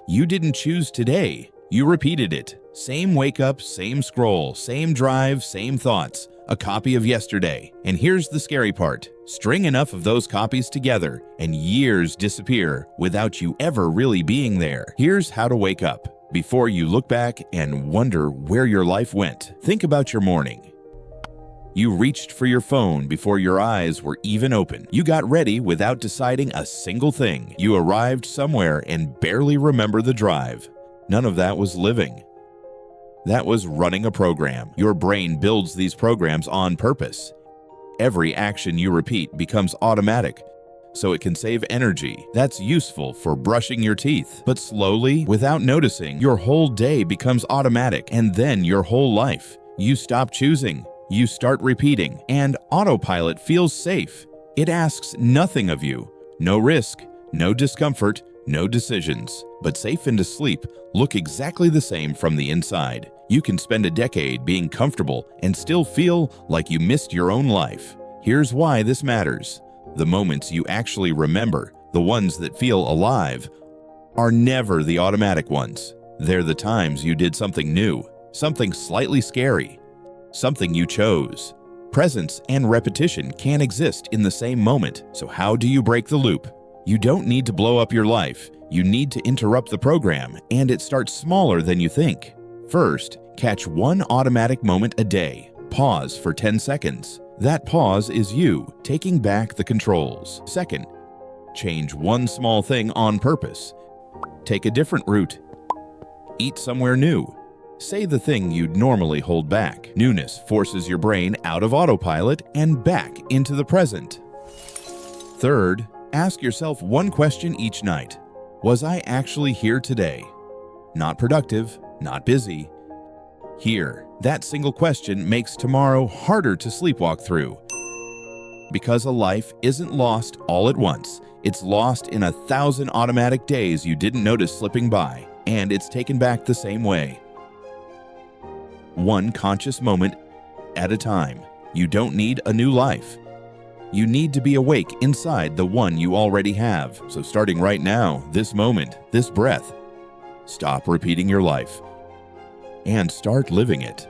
You didn't choose today. You repeated it. Same wake up, same scroll, same drive, same thoughts. A copy of yesterday. And here's the scary part. String enough of those copies together and years disappear without you ever really being there. Here's how to wake up. Before you look back and wonder where your life went, think about your morning. You reached for your phone before your eyes were even open. You got ready without deciding a single thing. You arrived somewhere and barely remember the drive. None of that was living. That was running a program. Your brain builds these programs on purpose. Every action you repeat becomes automatic, so it can save energy. That's useful for brushing your teeth. But slowly, without noticing, your whole day becomes automatic, and then your whole life. You stop choosing. You start repeating, and autopilot feels safe. It asks nothing of you. No risk, no discomfort, no decisions. But safe and asleep look exactly the same from the inside. You can spend a decade being comfortable and still feel like you missed your own life. Here's why this matters. The moments you actually remember, the ones that feel alive, are never the automatic ones. They're the times you did something new, something slightly scary, something you chose. Presence and repetition can't exist in the same moment. So how do you break the loop? You don't need to blow up your life. You need to interrupt the program, and it starts smaller than you think. First, catch one automatic moment a day. Pause for 10 seconds. That pause is you taking back the controls. Second, change one small thing on purpose. Take a different route. Eat somewhere new. Say the thing you'd normally hold back. Newness forces your brain out of autopilot and back into the present. Third, ask yourself one question each night. Was I actually here today? Not productive, not busy. Here. That single question makes tomorrow harder to sleepwalk through. Because a life isn't lost all at once. It's lost in 1,000 automatic days you didn't notice slipping by, and it's taken back the same way. One conscious moment at a time. You don't need a new life. You need to be awake inside the one you already have. So starting right now, this moment, this breath, stop repeating your life and start living it.